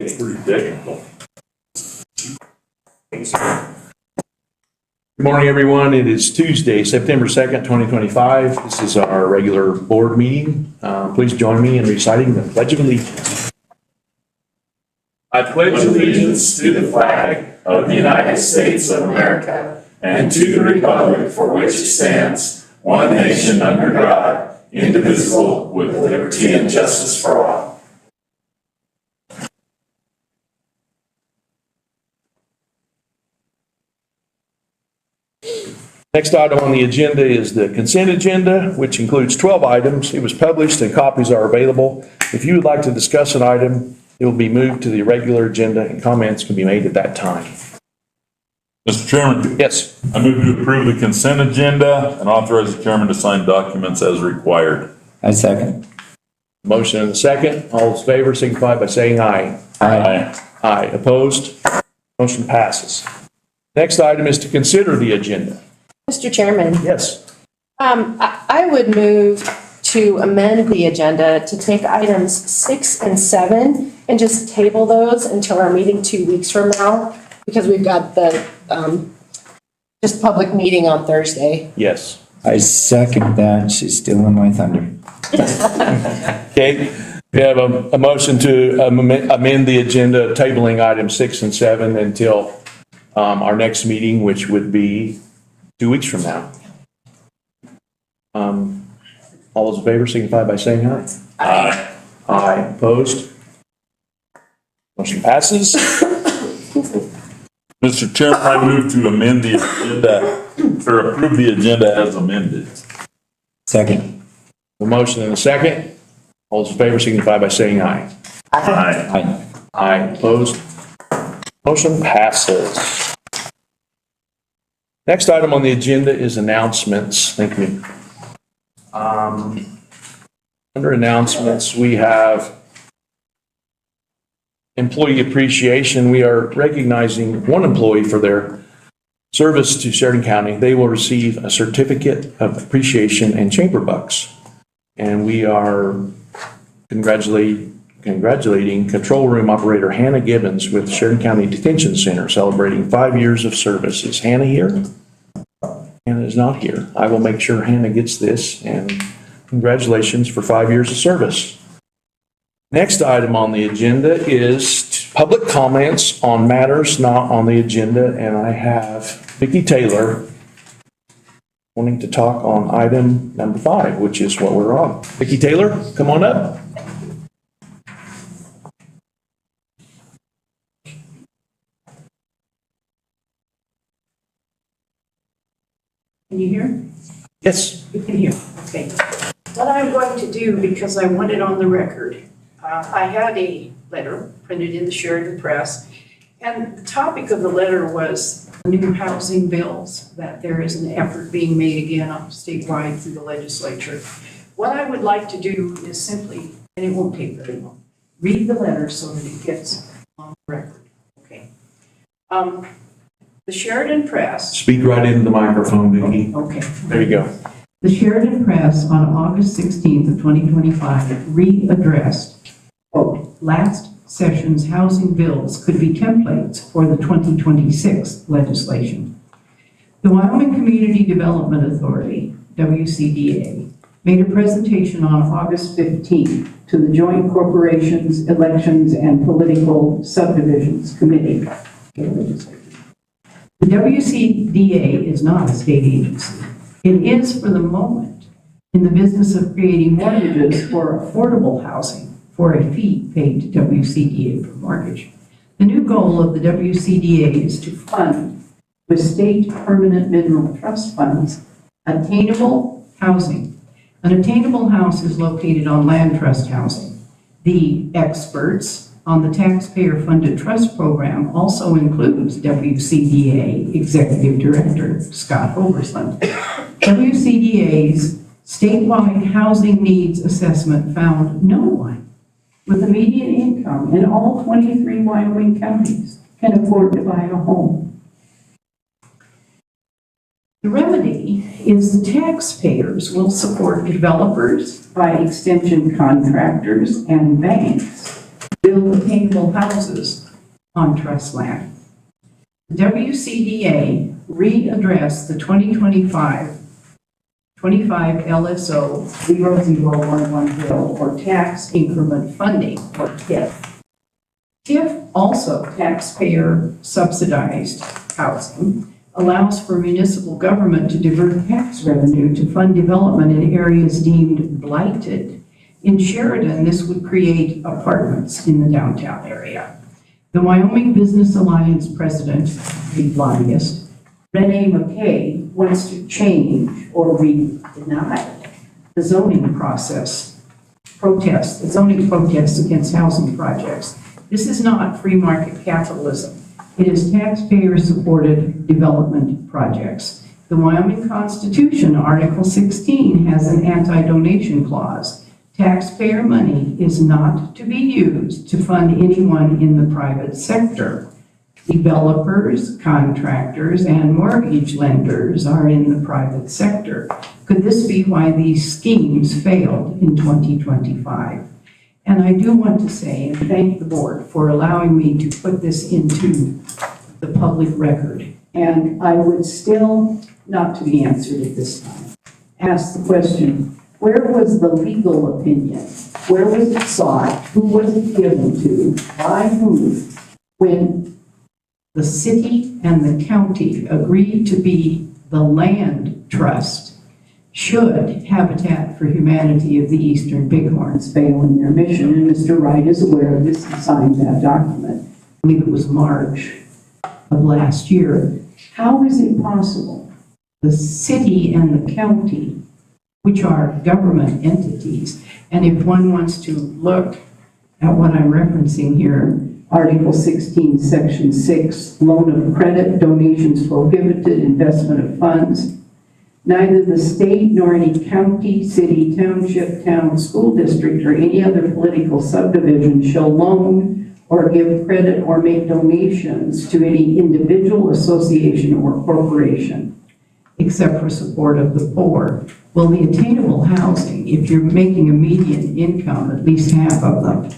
It's pretty technical. Good morning, everyone. It is Tuesday, September 2nd, 2025. This is our regular board meeting. Please join me in reciting the Pledge of Allegiance. I pledge allegiance to the flag of the United States of America and to the republic for which it stands, one nation under God, indivisible, with liberty and justice for all. Next item on the agenda is the consent agenda, which includes 12 items. It was published and copies are available. If you would like to discuss an item, it will be moved to the regular agenda and comments can be made at that time. Mr. Chairman. Yes. I move to approve the consent agenda and authorize the chairman to sign documents as required. I second. Motion and a second. All those in favor signify by saying aye. Aye. Aye. Opposed? Motion passes. Next item is to consider the agenda. Mr. Chairman, Yes. I would move to amend the agenda to take items 6 and 7 and just table those until our meeting 2 weeks from now, because we've got the just public meeting on Thursday. Yes. I second that. She's stealing my thunder. Okay. We have a motion to amend the agenda, tabling items 6 and 7 until our next meeting, which would be 2 weeks from now. All those in favor signify by saying aye. Aye. Aye. Opposed? Motion passes. Mr. Chairman, I move to amend the agenda, or approve the agenda as amended. Second. A motion and a second. All those in favor signify by saying aye. Aye. Aye. Aye. Opposed? Motion passes. Next item on the agenda is announcements. Thank you. Under announcements, we have employee appreciation. We are recognizing one employee for their service to Sheridan County. They will receive a certificate of appreciation and chamber bucks. And we are congratulating control room operator Hannah Gibbons with Sheridan County Detention Center, celebrating 5 years of service. Is Hannah here? Hannah is not here. I will make sure Hannah gets this, and congratulations for 5 years of service. Next item on the agenda is public comments on matters not on the agenda, and I have Vicki Taylor wanting to talk on item number 5, which is what we're on. Vicki Taylor, come on up. Can you hear? Yes. You can hear, okay. What I'm going to do, because I want it on the record, I had a letter printed in the Sheridan Press, and the topic of the letter was new housing bills, that there is an effort being made again statewide through the legislature. What I would like to do is simply, and it won't take very long, read the letter so that it gets on the record, okay? The Sheridan Press. Speak right into the microphone, Vicki. Okay. There you go. The Sheridan Press on August 16th of 2025 readdressed, quote, last session's housing bills could be templates for the 2026 legislation. The Wyoming Community Development Authority, WCDA, made a presentation on August 15th to the Joint Corporations, Elections, and Political Subdivisions Committee. The WCDA is not a state agency. It is, for the moment, in the business of creating mortgages for affordable housing for a fee paid to WCDA for mortgage. The new goal of the WCDA is to fund, with state permanent mineral trust funds, attainable housing. An attainable house is located on land trust housing. The experts on the taxpayer-funded trust program also includes WCDA Executive Director Scott Oversland. WCDA's statewide housing needs assessment found no one with a median income in all 23 Wyoming counties can afford to buy a home. The remedy is the taxpayers will support developers, by extension contractors, and banks build attainable houses on trust land. The WCDA readdressed the 2025 LSO 0011 bill, or tax increment funding, or TIF. TIF, also taxpayer subsidized housing, allows for municipal government to divert tax revenue to fund development in areas deemed blighted. In Sheridan, this would create apartments in the downtown area. The Wyoming Business Alliance president, the lobbyist, Renee McKay, wants to change or deny the zoning protests against housing projects. This is not free market capitalism. It is taxpayer-supported development projects. The Wyoming Constitution, Article 16, has an anti-donation clause. Taxpayer money is not to be used to fund anyone in the private sector. Developers, contractors, and mortgage lenders are in the private sector. Could this be why these schemes failed in 2025? And I do want to say and thank the board for allowing me to put this into the public record. And I would still, not to be answered at this time, ask the question, where was the legal opinion? Where was it sought? Who was it given to? By whom? When the city and the county agreed to be the land trust should Habitat for Humanity of the Eastern Bighorns fail in their mission. And Mr. Wright is aware of this and signed that document. I believe it was March of last year. How is it possible the city and the county, which are government entities, and if one wants to look at what I'm referencing here, Article 16, Section 6, loan of credit, donations prohibited, investment of funds. Neither the state nor any county, city, township, town, school district, or any other political subdivision shall loan or give credit or make donations to any individual, association, or corporation, except for support of the poor. Well, the attainable housing, if you're making a median income, at least half of them.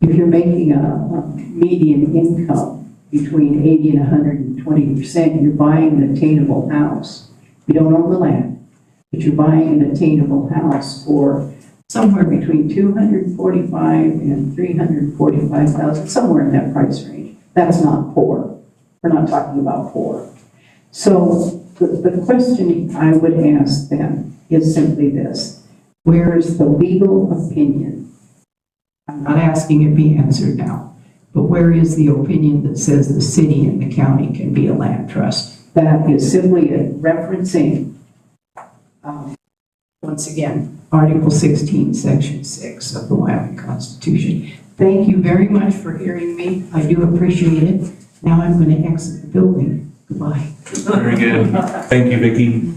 If you're making a median income between 80 and 120%, you're buying an attainable house. You don't own the land, but you're buying an attainable house for somewhere between $245,000 and $345,000, somewhere in that price range. That's not poor. We're not talking about poor. So the question I would ask then is simply this: where is the legal opinion? I'm not asking it be answered now, but where is the opinion that says the city and the county can be a land trust? That is simply referencing, once again, Article 16, Section 6 of the Wyoming Constitution. Thank you very much for hearing me. I do appreciate it. Now I'm going to exit the building. Goodbye. Very good. Thank you, Vicki.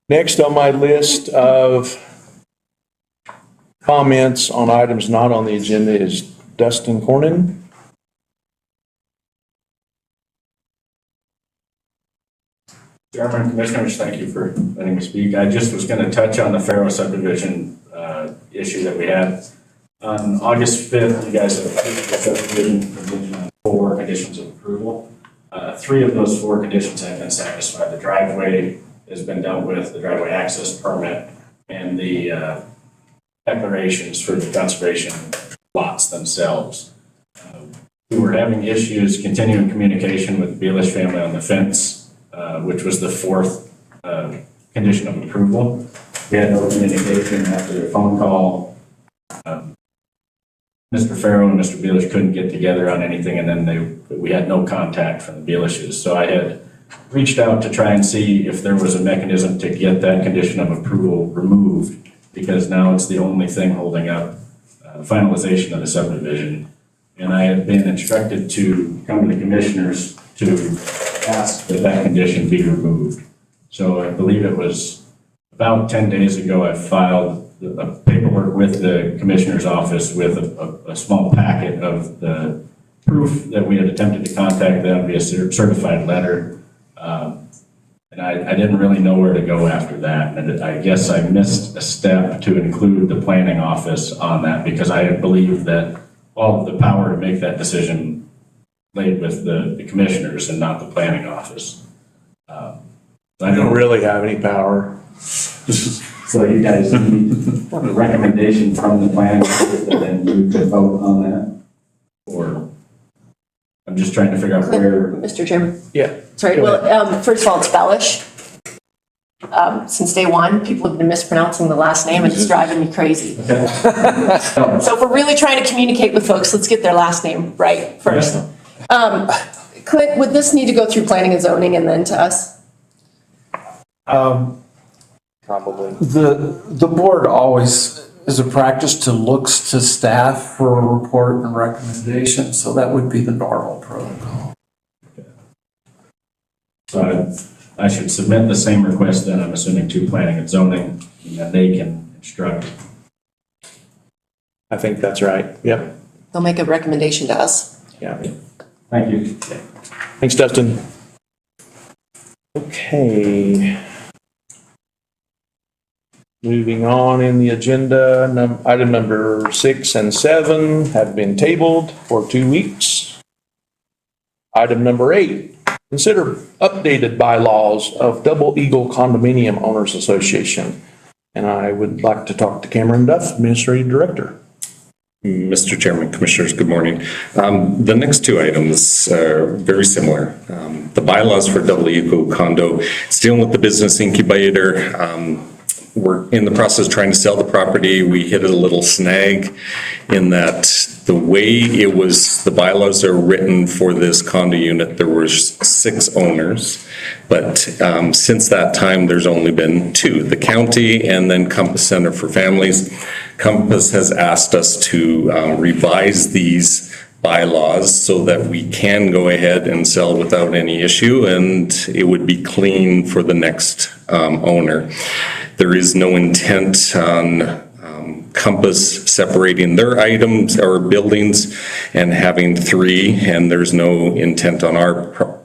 Next on my list of comments on items not on the agenda is Dustin Cornyn. Chairman, Commissioners, thank you for letting me speak. I just was going to touch on the Faro subdivision issue that we had. On August 5th, you guys have approved the subdivision contingent on 4 conditions of approval. 3 of those 4 conditions have been satisfied. The driveway has been dealt with, the driveway access permit, and the declarations for the conservation lots themselves. We were having issues continuing communication with the Bealish family on the fence, which was the 4th condition of approval. We had no communication after a phone call. Mr. Farrow and Mr. Bealish couldn't get together on anything, and then we had no contact from the Bealishes. So I had reached out to try and see if there was a mechanism to get that condition of approval removed, because now it's the only thing holding up finalization of the subdivision. And I had been instructed to come to the commissioners to ask that that condition be removed. So I believe it was about 10 days ago, I filed the paperwork with the commissioner's office with a small packet of the proof that we had attempted to contact them via certified letter. And I didn't really know where to go after that. And I guess I missed a step to include the planning office on that because I believe that all of the power to make that decision laid with the commissioners and not the planning office. I don't really have any power. So you guys need a recommendation from the planning office and then you could vote on that? Or I'm just trying to figure out where. Mr. Chairman? Yeah. Sorry, Go well, first of all, it's Bellish. Since day one, people have been mispronouncing the last name and it's driving me crazy. So if we're really trying to communicate with folks, let's get their last name right first. Clint, would this need to go through planning and zoning and then to us? Probably. The board always is a practice to looks to staff for a report and recommendation, so that would be the normal protocol. So I should submit the same request then, I'm assuming, to planning and zoning, and then they can instruct. I think that's right. Yep. They'll make a recommendation to us. Yeah. Thank you. Thanks, Dustin. Okay. Moving on in the agenda, item number 6 and 7 have been tabled for 2 weeks. Item number 8, consider updated bylaws of Double Eagle Condominium Owners Association. And I would like to talk to Cameron Duff, Administrative Director. Mr. Chairman, Commissioners, good morning. The next 2 items are very similar. The bylaws for Double Eagle Condo, it's dealing with the business incubator. We're in the process of trying to sell the property. We hit a little snag in that the way it was, the bylaws are written for this condo unit, there were 6 owners. But since that time, there's only been 2, the county and then Compass Center for Families. Compass has asked us to revise these bylaws so that we can go ahead and sell without any issue, and it would be clean for the next owner. There is no intent on Compass separating their items or buildings and having 3, and there's no intent on our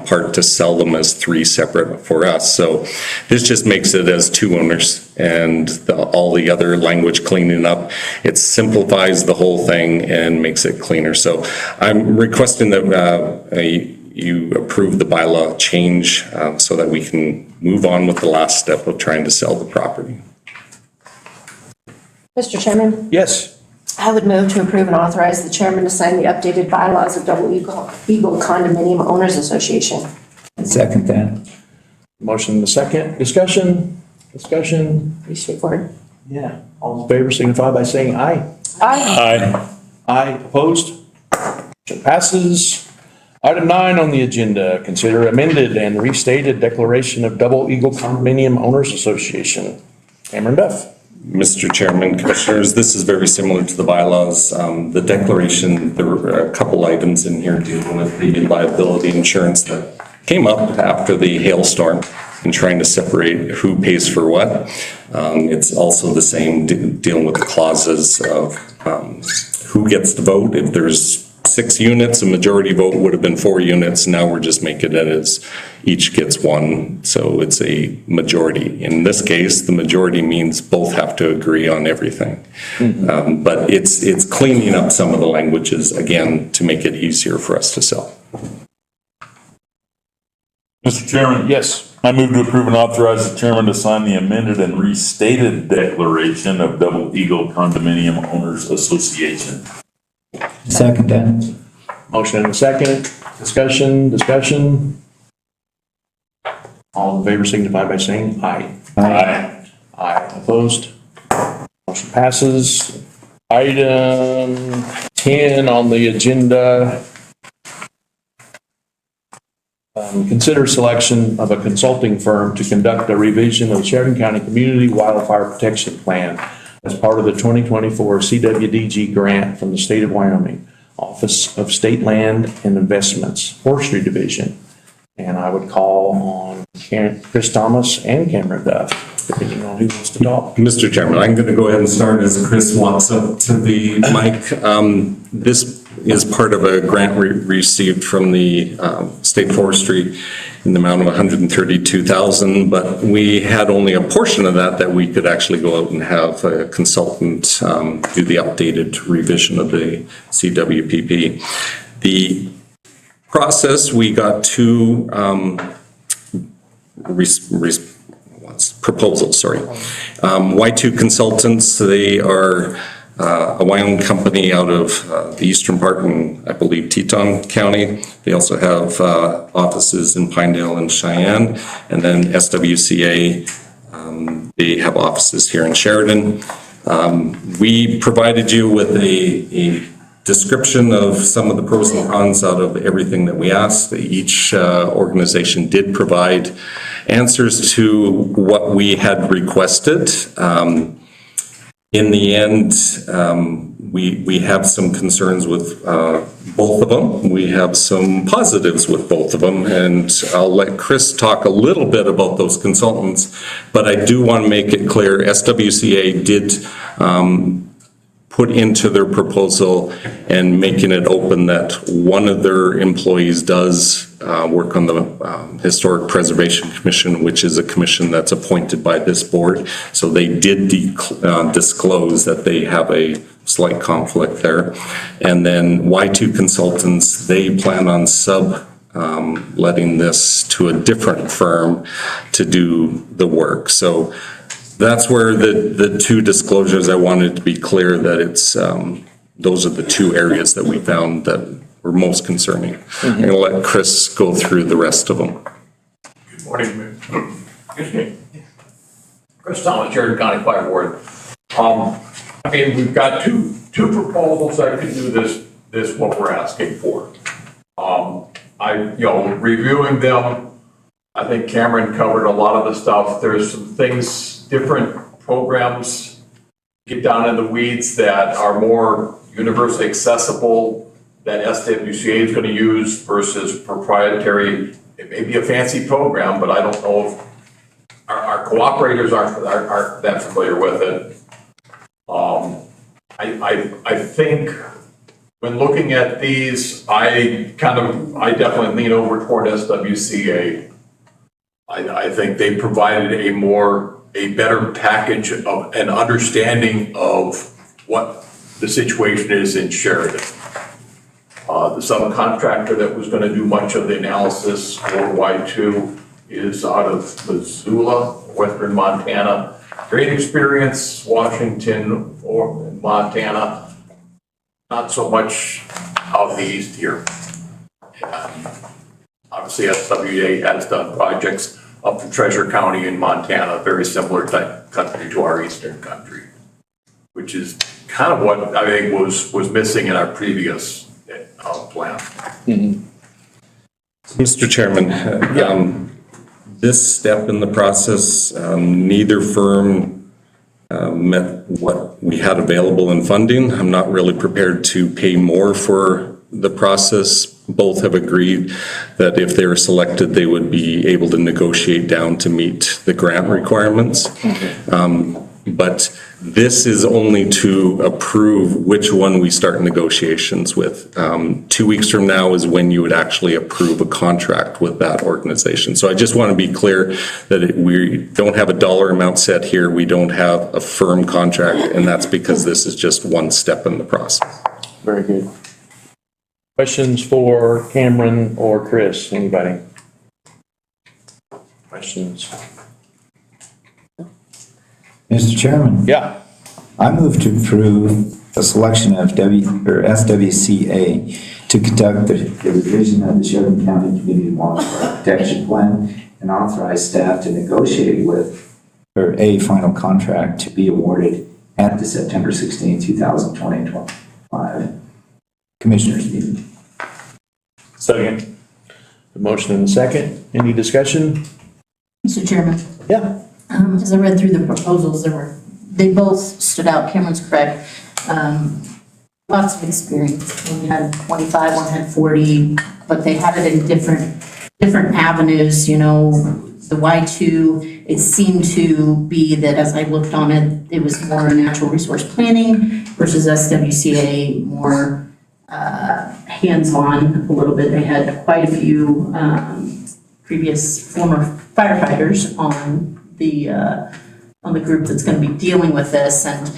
part to sell them as 3 separate for us. So this just makes it as 2 owners and all the other language cleaning up. It simplifies the whole thing and makes it cleaner. So I'm requesting that you approve the bylaw change so that we can move on with the last step of trying to sell the property. Mr. Chairman? Yes. I would move to approve and authorize the chairman to sign the updated bylaws of Double Eagle Condominium Owners Association. Second that. Motion and a second. Discussion? Pretty straightforward. Yeah. All in favor signify by saying aye. Aye. Aye. Opposed? Motion passes. Item 9 on the agenda, consider amended and restated declaration of Double Eagle Condominium Owners Association. Cameron Duff. Mr. Chairman, Commissioners, this is very similar to the bylaws. The declaration, there were a couple items in here dealing with the liability insurance that came up after the hailstorm and trying to separate who pays for what. It's also the same dealing with the clauses of who gets to vote. If there's 6 units, a majority vote would have been 4 units. Now we're just making it as each gets 1. So it's a majority. In this case, the majority means both have to agree on everything. But it's cleaning up some of the languages, again, to make it easier for us to sell. Mr. Chairman? Yes. I move to approve and authorize the chairman to sign the amended and restated declaration of Double Eagle Condominium Owners Association. Second that. Motion and a second. Discussion. All in favor signify by saying aye. Aye. Aye. Opposed? Motion passes. Item 10 on the agenda. Consider selection of a consulting firm to conduct a revision of Sheridan County Community Wildfire Protection Plan as part of the 2024 CWDG grant from the state of Wyoming, Office of State Land and Investments, Forestry Division. And I would call on Chris Thomas and Cameron Duff, depending on who wants to talk. Mr. Chairman, I'm going to go ahead and start as Chris walks up to the mic. This is part of a grant received from the State Forestry in the amount of $132,000, but we had only a portion of that we could actually go out and have a consultant do the updated revision of the CWPP. The process, we got two proposals, sorry. Y2 Consultants, they are a Wyoming company out of the eastern part in, I believe, Teton County. They also have offices in Pinedale and Cheyenne. And then SWCA, they have offices here in Sheridan. We provided you with a description of some of the pros and cons out of everything that we asked. Each organization did provide answers to what we had requested. In the end, we have some concerns with both of them. We have some positives with both of them, and I'll let Chris talk a little bit about those consultants, but I do want to make it clear, SWCA did put into their proposal and making it open that one of their employees does work on the Historic Preservation Commission, which is a commission that's appointed by this board. So they did disclose that they have a slight conflict there. And then Y2 Consultants, they plan on letting this to a different firm to do the work. So that's where the two disclosures, I wanted to be clear that it's, those are the two areas that we found that were most concerning. I'm going to let Chris go through the rest of them. Good morning. Excuse me. Chris Thomas, Sheridan County Fire Board. I mean, we've got two proposals that can do this what we're asking for. Reviewing them, I think Cameron covered a lot of the stuff. There's some things, different programs get down in the weeds that are more universally accessible that SWCA is going to use versus proprietary. It may be a fancy program, but I don't know if our cooperators aren't that familiar with it. I think when looking at these, I definitely lean over toward SWCA. I think they provided a better package of an understanding of what the situation is in Sheridan. The subcontractor that was going to do much of the analysis for Y2 is out of Missoula, western Montana. Great experience, Washington or Montana, not so much out east here. And obviously, SWA has done projects up in Treasure County in Montana, very similar type country to our eastern country, which is kind of what I think was missing in our previous plan. Mr. Chairman, this step in the process, neither firm met what we had available in funding. I'm not really prepared to pay more for the process. Both have agreed that if they were selected, they would be able to negotiate down to meet the grant requirements. But this is only to approve which one we start negotiations with. 2 weeks from now is when you would actually approve a contract with that organization. So I just want to be clear that we don't have a dollar amount set here. We don't have a firm contract, and that's because this is just one step in the process. Very good. Questions for Cameron or Chris? Anybody? Questions? Mr. Chairman, Yeah. I move to approve the selection of SWCA to conduct the revision of the Sheridan County Community Wildfire Protection Plan and authorize staff to negotiate with, or a final contract to be awarded at the September 16, 2025 Commissioners meeting. Second. The motion and the second. Any discussion? Mr. Chairman, Yeah. as I read through the proposals, they both stood out. Cameron's correct. Lots of experience. One had 25, one had 40, but they had it in different avenues. You know, the Y2, it seemed to be that as I looked on it, it was more natural resource planning versus SWCA more hands-on a little bit. They had quite a few previous former firefighters on the group that's going to be dealing with this. And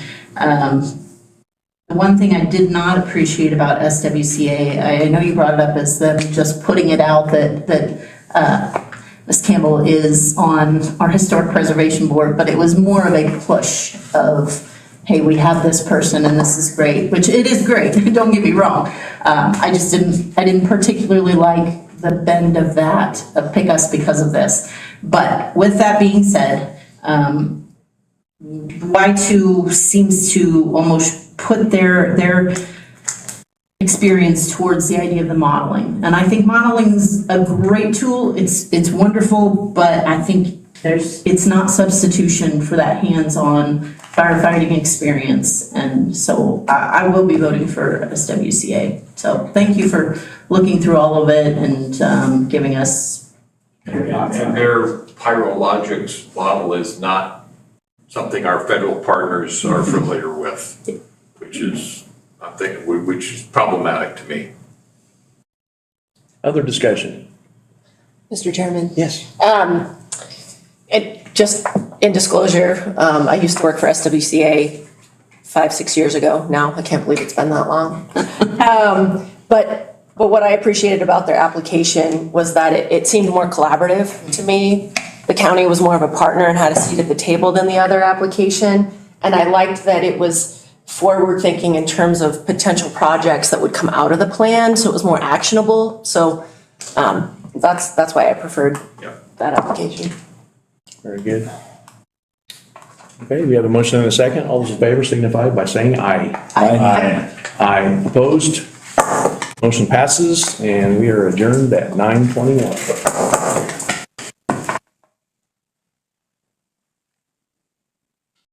the one thing I did not appreciate about SWCA, I know you brought it up, is them just putting it out that Ms. Campbell is on our Historic Preservation Board, but it was more of a push of, hey, we have this person and this is great, which it is great, don't get me wrong. I didn't particularly like the bend of that, of pick us because of this. But with that being said, Y2 seems to almost put their experience towards the idea of the modeling. And I think modeling's a great tool, it's wonderful, but I think it's not substitution for that hands-on firefighting experience. And so I will be voting for SWCA. So thank you for looking through all of it and giving us your thoughts on And it. their Pyrologics model is not something our federal partners are familiar with, which is, I think, which is problematic to me. Other discussion? Mr. Chairman? Yes. It just in disclosure, I used to work for SWCA 5-6 years ago now. I can't believe it's been that long. But what I appreciated about their application was that it seemed more collaborative to me. The county was more of a partner and had a seat at the table than the other application. And I liked that it was forward thinking in terms of potential projects that would come out of the plan. So it was more actionable. So that's why I preferred that application. Very good. Okay, we have a motion and a second. All those in favor signify by saying aye. Aye. Aye. Opposed? Motion passes, and we are adjourned at 9:21.